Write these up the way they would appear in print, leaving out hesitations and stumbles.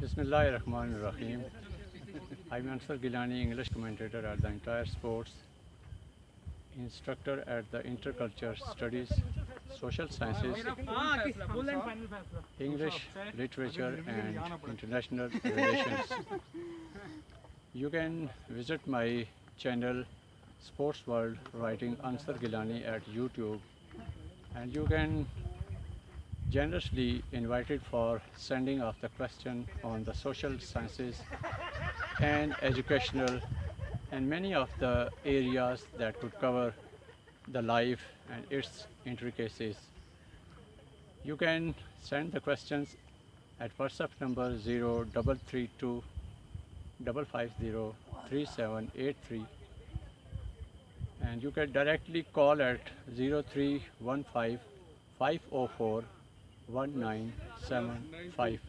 Bismillahirrahmanirrahim. I'm Ansar Gilani, English commentator at the entire sports, instructor at the Interculture Studies, Social Sciences, English Literature and International Relations. You can visit my channel Sports World writing Ansar Gilani at YouTube, and you can generously invited for sending of the question on the social sciences and educational and many of the areas that could cover the life and its intricacies. You can send the questions at WhatsApp number 0332 550 3783, and you can directly call at 0315 504 1975.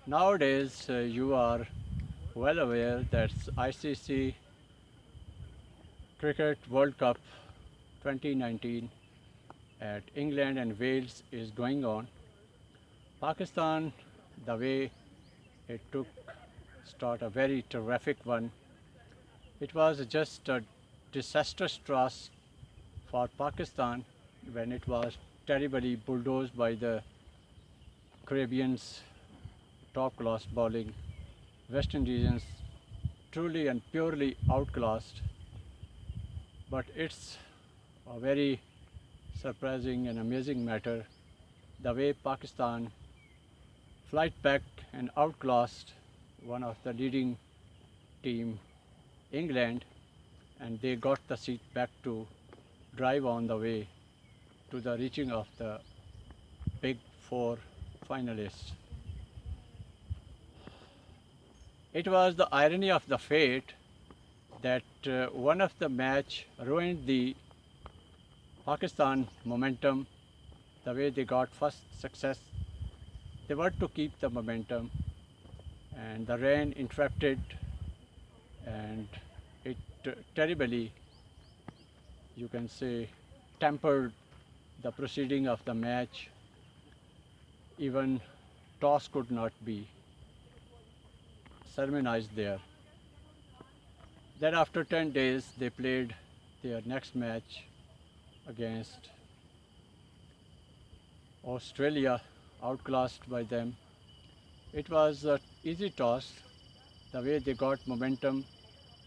Nowadays, you are well aware that ICC Cricket World Cup 2019 at England and Wales is going on. Pakistan, the way it took start a very terrific one. It was just a disastrous task for Pakistan when it was terribly bulldozed by the Caribbeans' top-class bowling. West Indians truly and purely outclassed, but it's a very surprising and amazing matter the way Pakistan flight back and outclassed one of the leading team, England, and they got the seat back to drive on the way to the reaching of the big four finalists. It was the irony of the fate that one of the match ruined the Pakistan momentum, the way they got first success. They were to keep the momentum, and the rain interrupted, and it terribly, you can say, tempered the proceeding of the match. Even toss could not be sermonized there. Then after 10 days they played their next match against Australia, outclassed by them. It was an easy toss. The way they got momentum,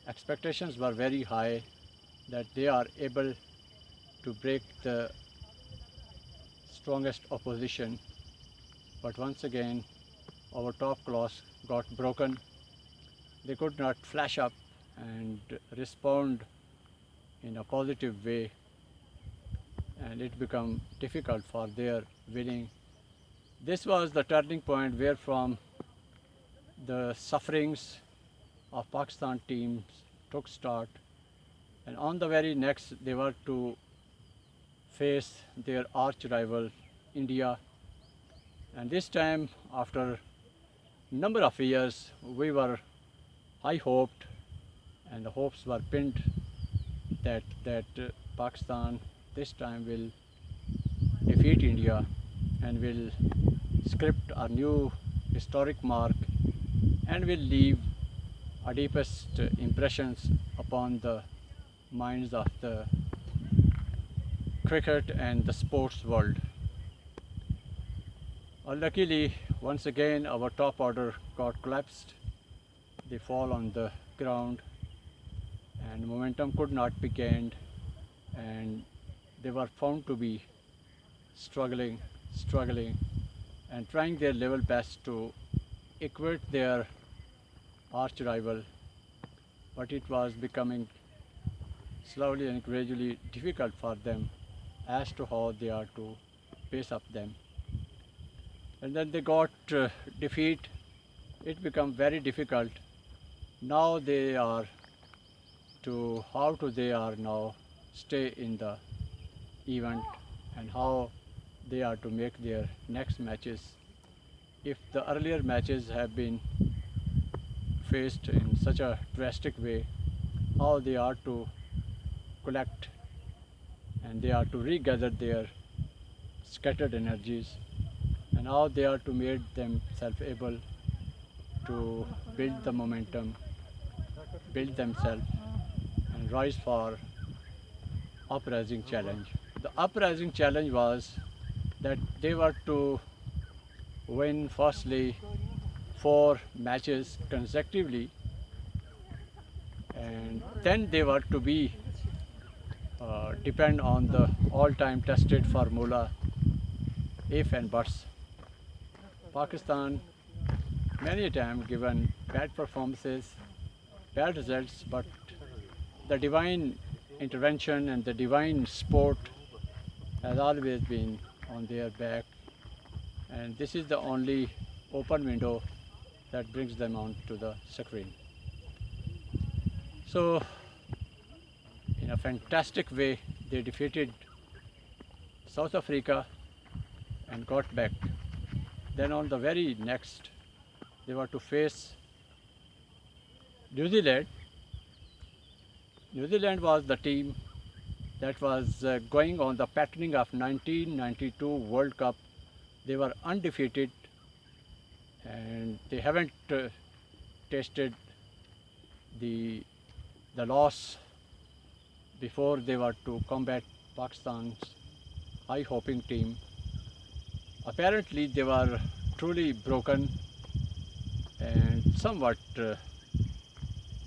expectations were very high that they are able to break the strongest opposition, but once again our top class got broken. They could not flash up and respond in a positive way, and it became difficult for their winning. This was the turning point where from the sufferings of Pakistan teams took start, and on the very next they were to face their arch rival India, and this time after number of years we were high hoped, and the hopes were pinned that Pakistan this time will defeat India and will script a new historic mark and will leave a deepest impressions upon the minds of the cricket and the sports world. Unluckily, once again our top order got collapsed. They fall on the ground and momentum could not be gained, and they were found to be struggling and trying their level best to equate their arch rival, but it was becoming slowly and gradually difficult for them as to how they are to pace up them. And then they got defeat. It became very difficult. Now they are to how to they are now stay in the event, and how they are to make their next matches. If the earlier matches have been faced in such a drastic way, how they are to collect and they are to regather their scattered energies and now they are to make themselves able to build the momentum, build themselves, and rise for uprising challenge. The uprising challenge was that they were to win firstly 4 matches consecutively, and then they were to be depend on the all-time tested formula if and buts. Pakistan many a time given bad performances, bad results, but the divine intervention and the divine sport has always been on their back, and this is the only open window that brings them onto the screen. So in a fantastic way they defeated South Africa and got back. Then on the very next they were to face New Zealand. New Zealand was the team that was going on the patterning of 1992 World Cup. They were undefeated and they haven't tasted the loss before they were to combat Pakistan's high hoping team. Apparently they were truly broken and somewhat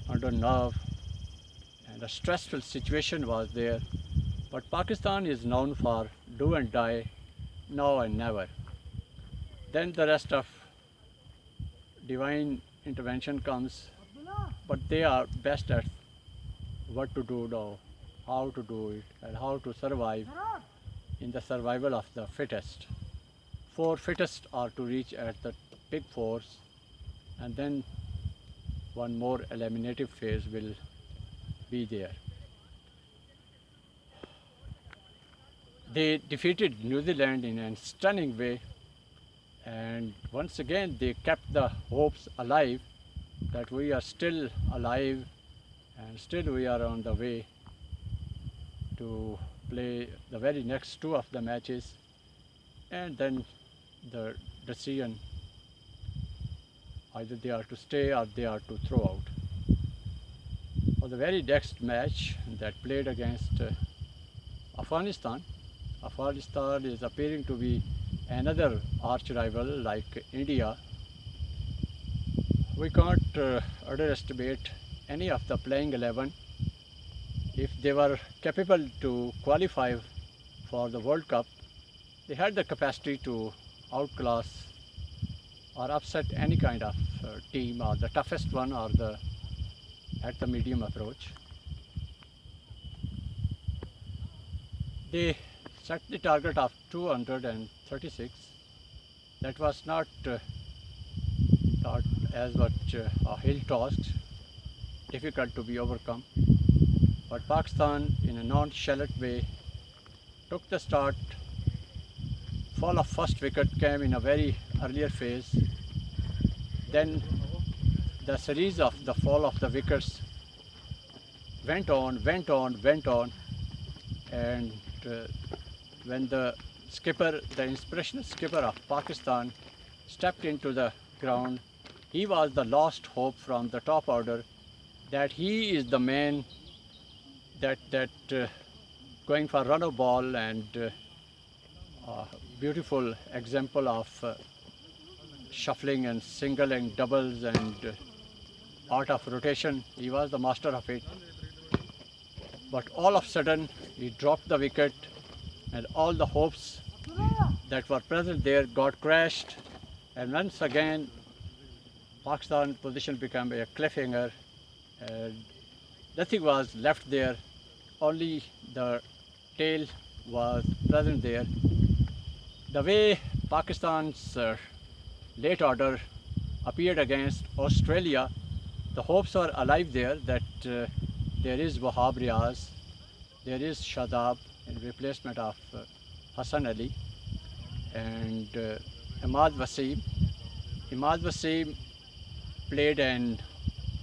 under nerve, and a stressful situation was there. But Pakistan is known for do and die, now and never. Then the rest of divine intervention comes, but they are best at what to do now, how to do it, and how to survive in the survival of the fittest. 4 fittest are to reach at the big 4s, and then one more eliminative phase will be there. They defeated New Zealand in a stunning way, and once again they kept the hopes alive that we are still alive and still we are on the way to play the very next 2 of the matches, and then the decision, either they are to stay or they are to throw out. For the very next match that played against Afghanistan, Afghanistan is appearing to be another arch rival like India. We can't underestimate any of the playing 11. If they were capable to qualify for the World Cup, they had the capacity to outclass or upset any kind of team, or the toughest one, or at the medium approach. They set the target of 236. That was not as much a hill task, difficult to be overcome. But Pakistan, in a nonchalant way, took the start. Fall of first wicket came in a very earlier phase. Then the series of the fall of the wickets went on, and when the skipper, the inspirational skipper of Pakistan, stepped into the ground, he was the last hope from the top order that he is the man that going for run of ball and beautiful example of shuffling and single and doubles and art of rotation. He was the master of it. But all of a sudden he dropped the wicket and all the hopes that were present there got crashed, and once again Pakistan position became a cliffhanger and nothing was left there, only the tail was present there. The way Pakistan's late order appeared against Australia, the hopes were alive there that there is Wahab Riaz, there is Shadab in replacement of Hassan Ali, and Imad Wasim. Imad Wasim played an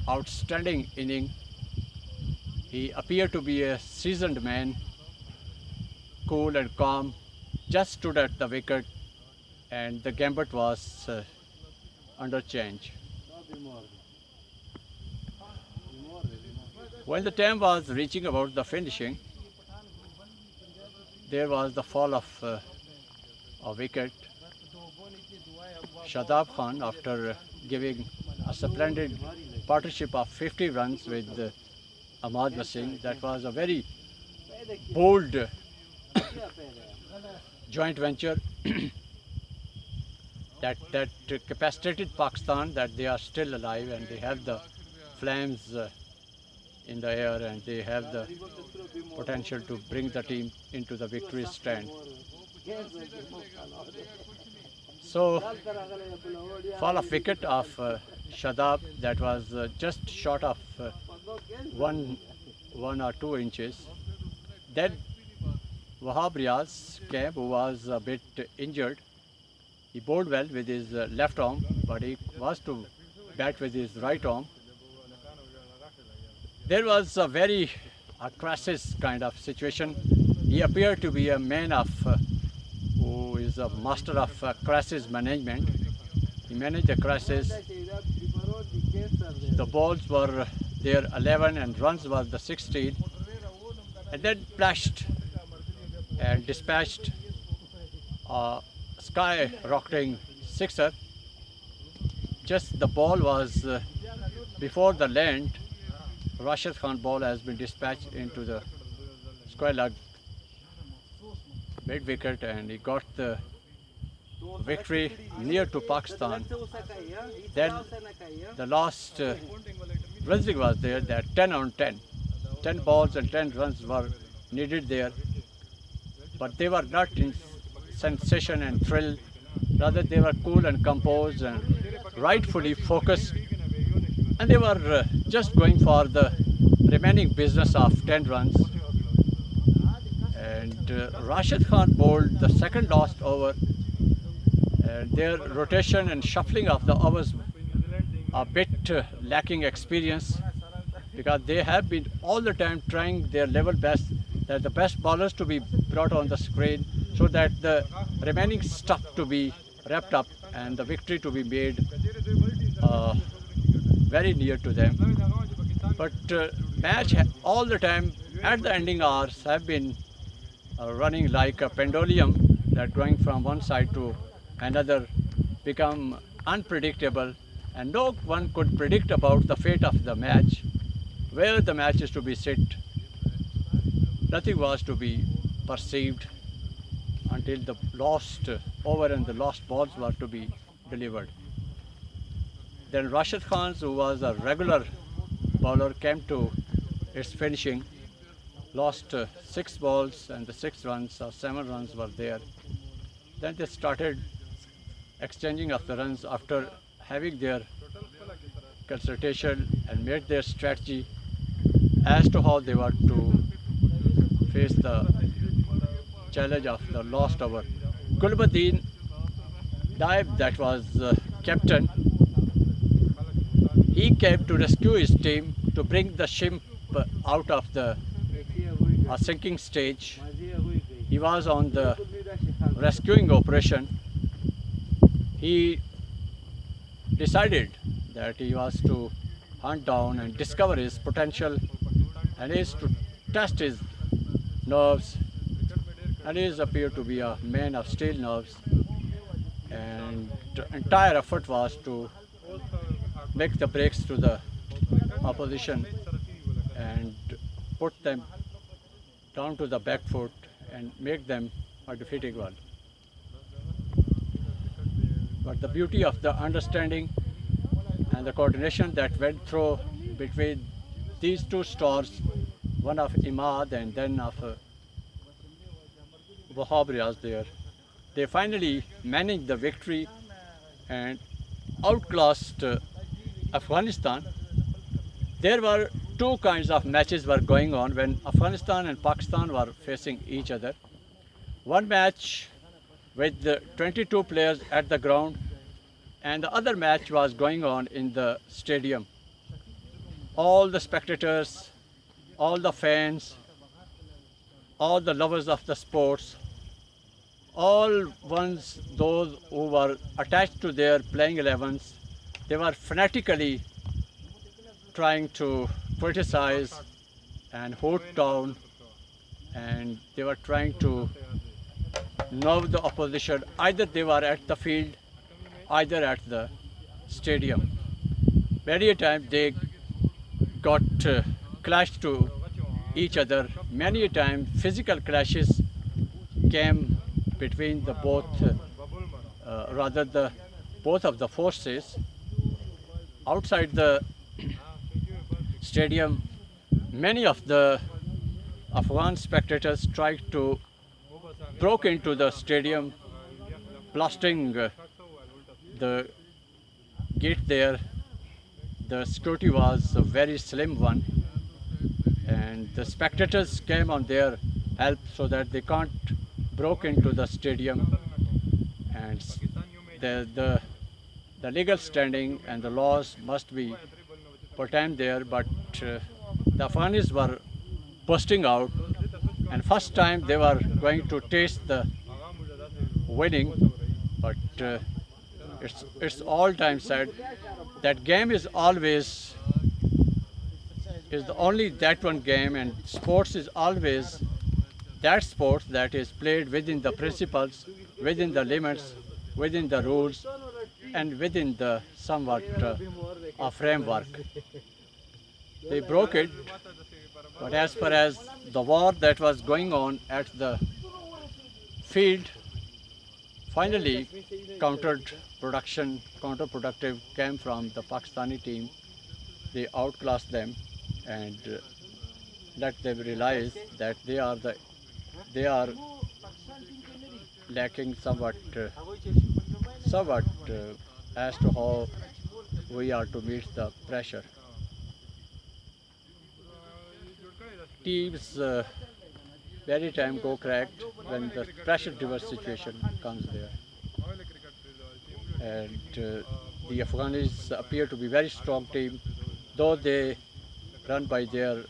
outstanding inning. He appeared to be a seasoned man, cool and calm, just stood at the wicket and the gambit was under change. When the time was reaching about the finishing, there was the fall of a wicket. Shadab Khan, after giving a splendid partnership of 50 runs with Ahmad Wasim, that was a very bold joint venture that capacitated Pakistan that they are still alive and they have the flames in the air and they have the potential to bring the team into the victory stand. So, fall of wicket of Shadab, that was just short of 1 or 2 inches. Then Wahab Riaz came, who was a bit injured. He bowled well with his left arm, but he was to bat with his right arm. There was a very crisis kind of situation. He appeared to be a man of who is a master of crisis management. He managed the crisis. The balls were there 11 and runs were the 16, and then flashed and dispatched a sky-rocketing sixer. Just the ball was before the land. Rashid Khan ball has been dispatched into the square leg mid wicket, and he got the victory near to Pakistan. Then the last rizzing was there, that 10 on 10. 10 balls and 10 runs were needed there, but they were not in sensation and thrill. Rather, they were cool and composed and rightfully focused, and they were just going for the remaining business of 10 runs. And Rashid Khan bowled the second last over, and their rotation and shuffling of the overs a bit lacking experience, because they have been all the time trying their level best, that the best bowlers to be brought on the screen so that the remaining stuff to be wrapped up and the victory to be made very near to them. But match all the time at the ending hours have been running like a pendulum, that going from one side to another, become unpredictable, and no one could predict about the fate of the match, where the match is to be sit. Nothing was to be perceived until the last over and the last balls were to be delivered. Then Rashid Khan, who was a regular bowler, came to its finishing. Lost 6 balls and the 6 runs or 7 runs were there. Then they started exchanging of the runs after having their consultation and made their strategy as to how they were to face the challenge of the last over. Gulbuddin Daib, that was captain, he came to rescue his team to bring the ship out of the sinking stage. He was on the rescuing operation. He decided that he was to hunt down and discover his potential, and is to test his nerves, and he appeared to be a man of steel nerves, and the entire effort was to make the breaks to the opposition and put them down to the back foot and make them a defeating one. But the beauty of the understanding and the coordination that went through between these two stars, one of Imad and then of Wahab Riaz there, they finally managed the victory and outclassed Afghanistan. There were two kinds of matches were going on when Afghanistan and Pakistan were facing each other. One match with the 22 players at the ground, and the other match was going on in the stadium. All the spectators, all the fans, all the lovers of the sports all ones, those who were attached to their playing 11s, they were fanatically trying to criticize and hold down, and they were trying to know the opposition. Either they were at the field, either at the stadium. Many a time they got clashed to each other. Many a time physical clashes came between the both of the forces. Outside the stadium, many of the Afghan spectators tried to broke into the stadium, blasting the gate there. The security was a very slim one, and the spectators came on their help so that they can't broke into the stadium. And the legal standing and the laws must be pertained there, but the Afghans were bursting out, and first time they were going to taste the winning, but it's all time said that game is always is the only that one game, and sports is always that sport that is played within the principles, within the limits, within the rules, and within the somewhat a framework. They broke it, but as far as the war that was going on at the field, finally counterproductive came from the Pakistani team. They outclassed them and let them realize that they are lacking somewhat as to how we are to meet the pressure. Teams many times go cracked when the pressure-driven situation comes there. And the Afghans appear to be very strong team, though they run by their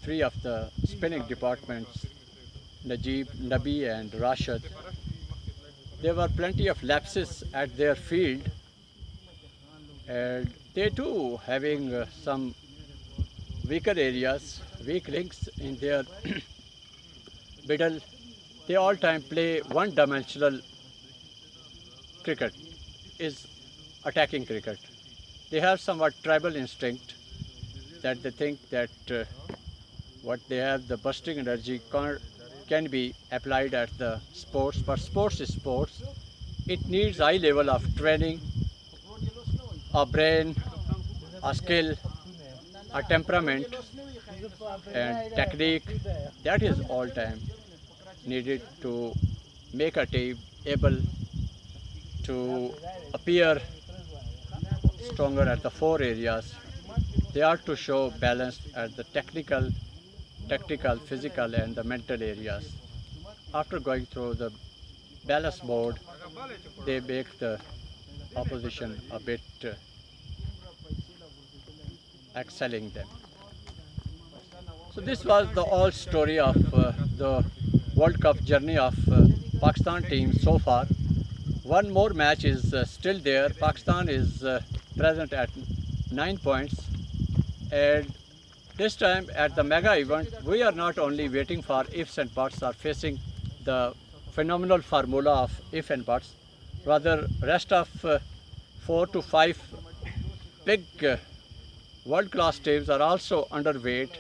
three of the spinning departments, Najib, Nabi and Rashid. There were plenty of lapses at their field, and they too having some weaker areas, weak links in their middle. They all time play one-dimensional cricket, is attacking cricket. They have somewhat tribal instinct that they think that what they have, the bursting energy can be applied at the sports, but sports is sports. It needs high level of training, a brain, a skill, a temperament and technique. That is all time needed to make a team able to appear stronger at the four areas. They are to show balance at the technical, physical and the mental areas. After going through the balance mode, they make the opposition a bit excelling them. So this was the whole story of the World Cup journey of Pakistan team so far. One more match is still there. Pakistan is present at 9 points, and this time at the mega event, we are not only waiting for ifs and buts or facing the phenomenal formula of if and buts, rather rest of 4 to 5 big world-class teams are also underweight,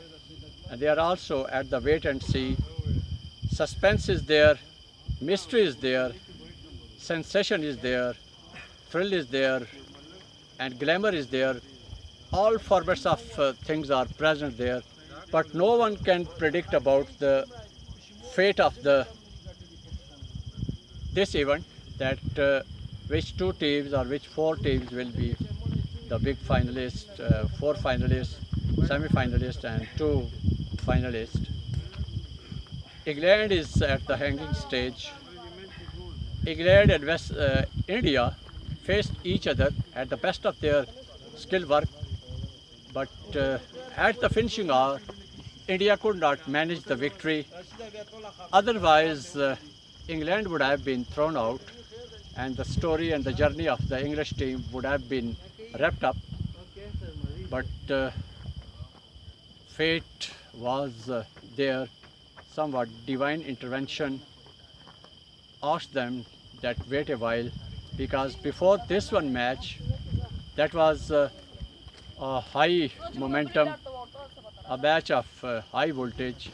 and they are also at the wait and see. Suspense is there, mystery is there, sensation is there, thrill is there, and glamour is there. All formats of things are present there, but no one can predict about the fate of this event, that which two teams or which four teams will be the big finalists, four finalists, semi-finalists and two finalists. England is at the hanging stage. England and West India faced each other at the best of their skill work, but at the finishing hour, India could not manage the victory. Otherwise, England would have been thrown out and the story and the journey of the English team would have been wrapped up. But fate was there, somewhat divine intervention asked them that wait a while, because before this one match, that was a high momentum, a match of high voltage.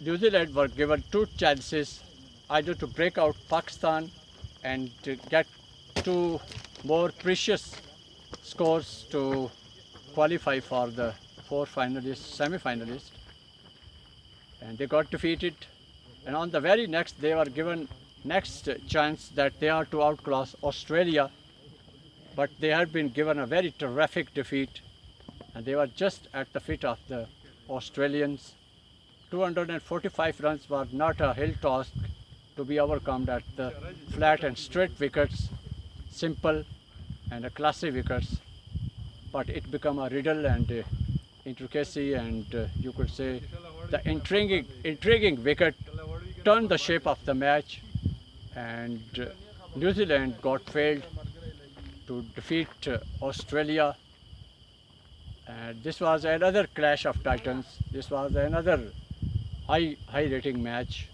New Zealand were given two chances, either to break out Pakistan and to get two more precious scores to qualify for the four finalists, semi-finalists, and they got defeated. And on the very next, they were given next chance that they are to outclass Australia, but they had been given a very terrific defeat, and they were just at the feet of the Australians. 245 runs were not a hill task to be overcome at the flat and straight wickets, simple and a classy wickets, but it became a riddle and intricacy, and you could say the intriguing wicket turned the shape of the match, and New Zealand got failed to defeat Australia. And this was another clash of titans. This was another high rating match,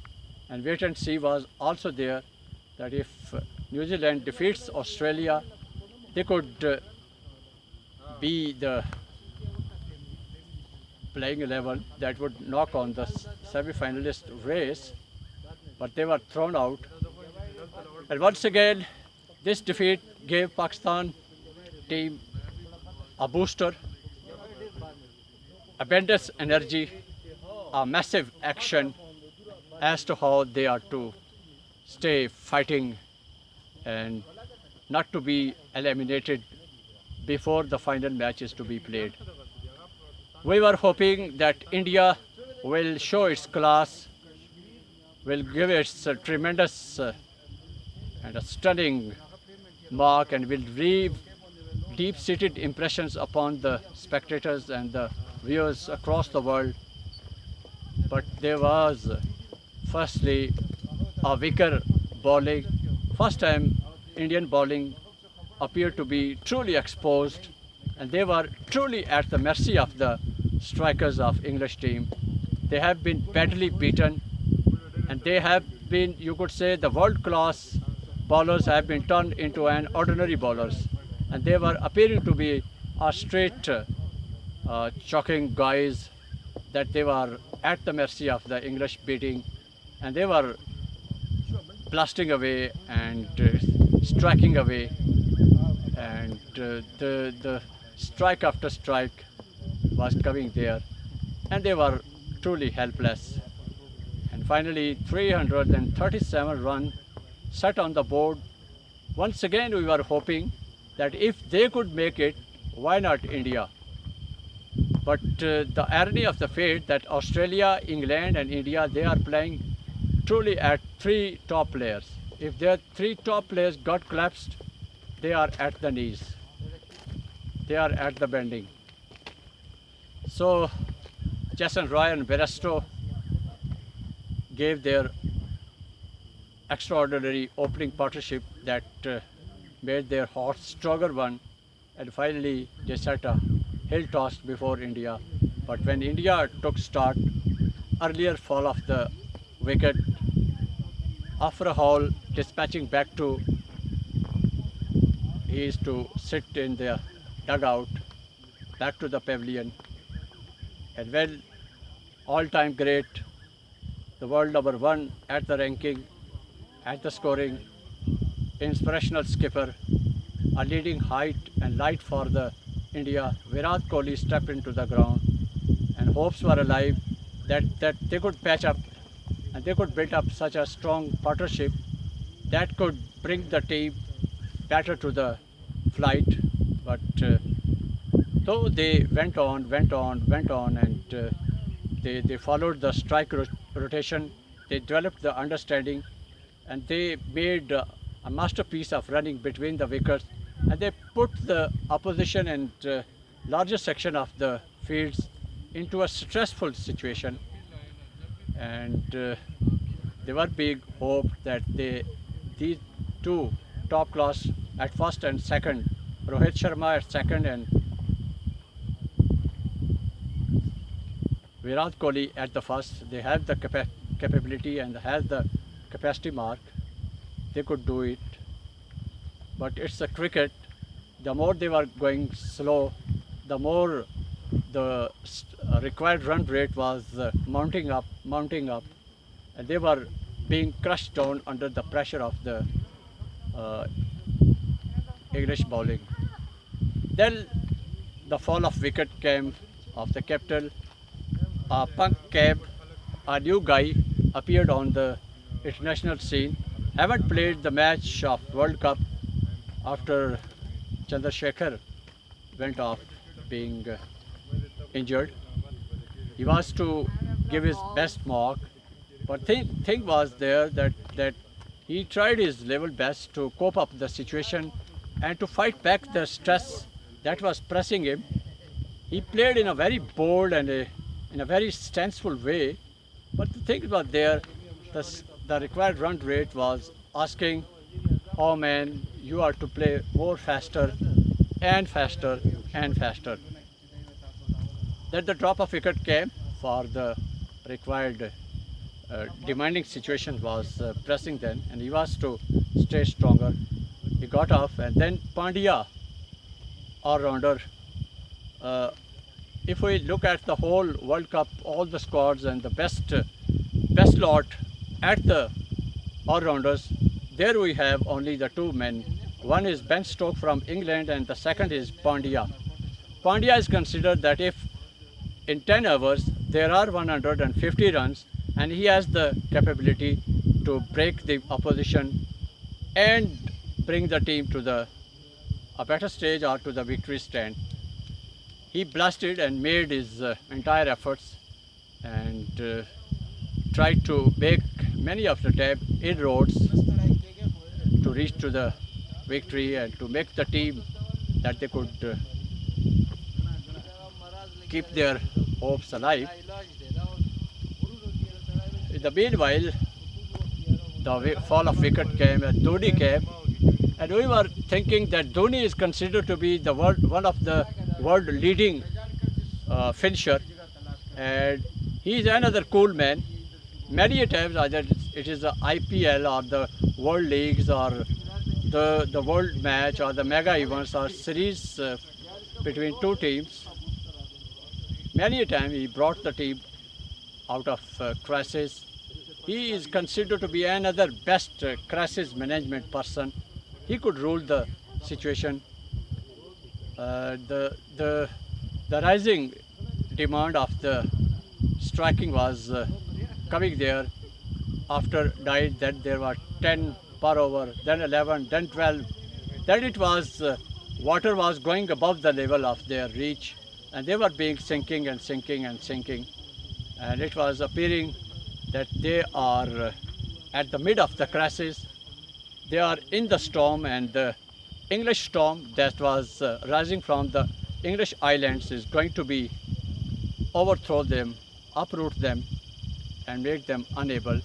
and wait and see was also there, that if New Zealand defeats Australia, they could be the playing 11 that would knock on the semi-finalist race, but they were thrown out. And once again, this defeat gave Pakistan team a booster, abundance energy, a massive action as to how they are to stay fighting and not to be eliminated before the final match is to be played. We were hoping that India will show its class, will give its tremendous and a stunning mark, and will leave deep-seated impressions upon the spectators and the viewers across the world. But there was firstly a weaker bowling. First time Indian bowling appeared to be truly exposed, and they were truly at the mercy of the strikers of English team. They have been badly beaten, and they have been, you could say, the world-class bowlers have been turned into an ordinary bowlers, and they were appearing to be a straight shocking guys, that they were at the mercy of the English beating, and they were blasting away and striking away, and the strike after strike was coming there, and they were truly helpless. And finally 337 runs set on the board. Once again we were hoping that if they could make it, why not India? But the irony of the fate that Australia, England and India, they are playing truly at three top players. If their three top players got collapsed, they are at the knees. They are at the bending. So Jason Roy and Bairstow gave their extraordinary opening partnership that made their horse stronger one, and finally they set a hill toss before India. But when India took start, earlier fall of the wicket, after a haul dispatching back to, he is to sit in the dugout, back to the pavilion. And when all-time great, the world number one at the ranking, at the scoring, inspirational skipper, a leading height and light for the India, Virat Kohli stepped into the ground, and hopes were alive that they could patch up and they could build up such a strong partnership that could bring the team better to the flight. But though they went on, and they followed the strike rotation, they developed the understanding, and they made a masterpiece of running between the wickets, and they put the opposition and larger section of the fields into a stressful situation. And They were being hoped that these two top class at first and second, Rohit Sharma at second and Virat Kohli at the first, they have the capability and has the capacity mark. They could do it, but it's a cricket. The more they were going slow, the more the required run rate was mounting up, and they were being crushed down under the pressure of the uh, English bowling. Then the fall of wicket came of the captain. Punk Cab, a new guy, appeared on the international scene. Haven't played the match of World Cup after Chandrasekhar went off being injured. He was to give his best mark, but thing was there that he tried his level best to cope up the situation and to fight back the stress that was pressing him. He played in a very bold and in a very sensible way, but the thing was there, the required run rate was asking, oh man, you are to play more faster and faster and faster. Then the drop of wicket came for the required demanding situation was pressing then, and he was to stay stronger. He got off, and then Pandya, all-rounder. Uh, if we look at the whole World Cup, all the squads and the best lot at the all-rounders, there we have only the two men. One is Ben Stokes from England, and the second is Pandya. Pandya is considered that if in 10 hours there are 150 runs, and he has the capability to break the opposition and bring the team to a better stage or to the victory stand. He blasted and made his entire efforts and tried to make many of the inroads to reach to the victory and to make the team that they could keep their hopes alive. In the meanwhile, the fall of wicket came and Dhoni came, and we were thinking that Dhoni is considered to be one of the world leading finisher, and he is another cool man. Many times, either it is the IPL or the World Leagues or the World Match or the mega events or series between two teams, many a time he brought the team out of crisis. He is considered to be another best crisis management person. He could rule the situation. The rising demand of the striking was coming there. After died, then there were 10 per over, then 11, then 12. Then it was water was going above the level of their reach, and they were being sinking and sinking and sinking, and it was appearing that they are at the mid of the crisis. They are in the storm, and the English storm that was rising from the English islands is going to be overthrow them, uproot them, and make them unable.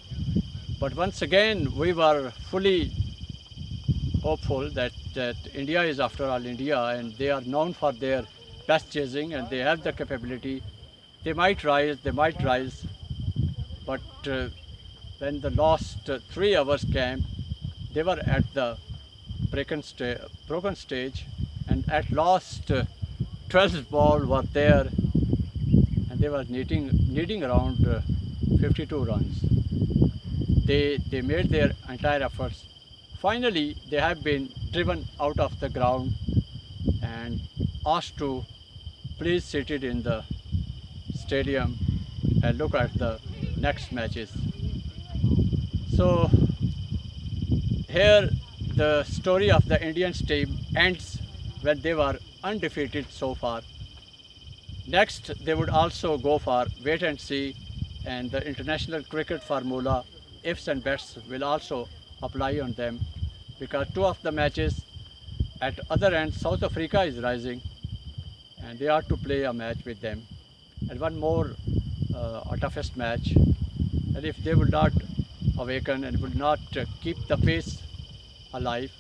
But once again, we were fully hopeful that India is after all India, and they are known for their best chasing, and they have the capability. They might rise, but when the last 3 hours came, they were at the broken stage, and at last 12 ball were there, and they were needing around 52 runs. They made their entire efforts. Finally, they have been driven out of the ground and asked to please sit it in the stadium and look at the next matches. So here the story of the Indian team ends when they were undefeated so far. Next, they would also go for wait and see, and the international cricket formula, ifs and bets, will also apply on them, because two of the matches at other end, South Africa is rising, and they are to play a match with them, and one more a toughest match. And if they would not awaken and will not keep the pace alive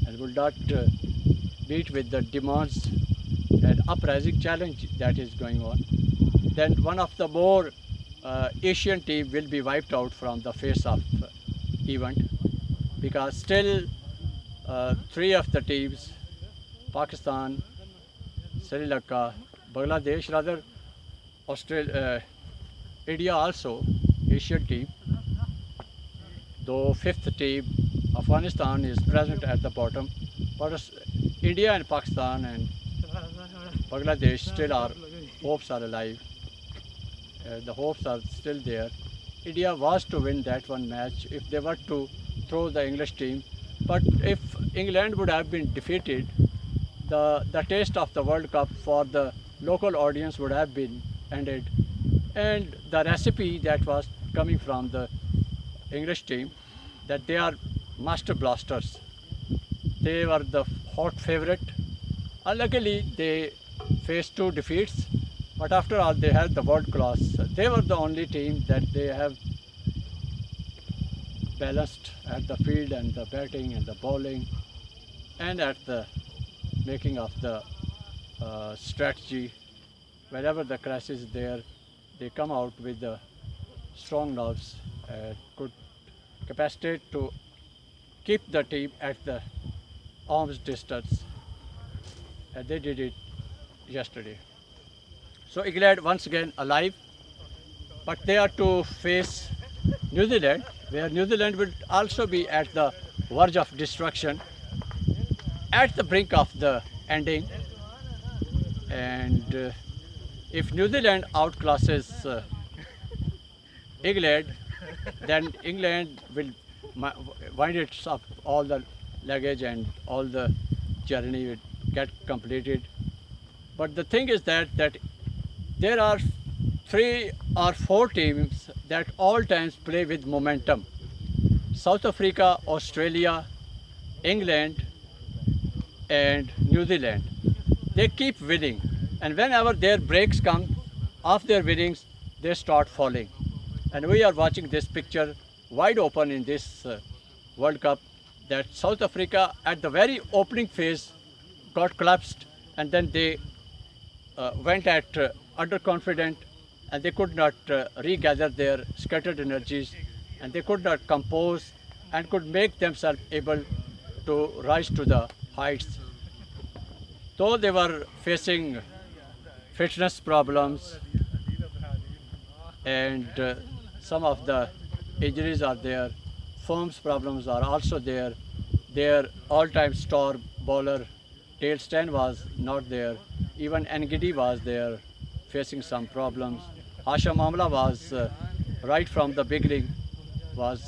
and will not meet with the demands and uprising challenge that is going on, then one of the more Asian team will be wiped out from the face of event, because still three of the teams, Pakistan, Sri Lanka, Bangladesh, rather Australia, India also, Asian team, though fifth team, Afghanistan is present at the bottom, but India and Pakistan and Bangladesh still are, hopes are alive. The hopes are still there. India was to win that one match if they were to throw the English team. But if England would have been defeated, the taste of the World Cup for the local audience would have been ended. And the recipe that was coming from the English team, that they are master blasters. They were the hot favorite. Unluckily, they faced two defeats, but after all, they had the world class. They were the only team that they have balanced at the field and the batting and the bowling and at the making of the strategy. Wherever the crisis is there, they come out with the strong nerves, good capacity to keep the team at the arm's distance. And they did it yesterday. So England once again alive, but they are to face New Zealand, where New Zealand will also be at the verge of destruction, at the brink of the ending. And if New Zealand outclasses England, then England will wind it up, all the luggage and all the journey will get completed. But the thing is that there are 3 or 4 teams that all times play with momentum. South Africa, Australia, England and New Zealand. They keep winning, and whenever their breaks come of their winnings, they start falling. And we are watching this picture wide open in this World Cup, that South Africa at the very opening phase got collapsed, and then they went at underconfident, and they could not regather their scattered energies, and they could not compose and could make themselves able to rise to the heights. Though they were facing fitness problems and some of the injuries are there, forms problems are also there. Their all-time star bowler Dale Steyn was not there. Even Ngidi was there, facing some problems. Hashim Amla was right from the beginning was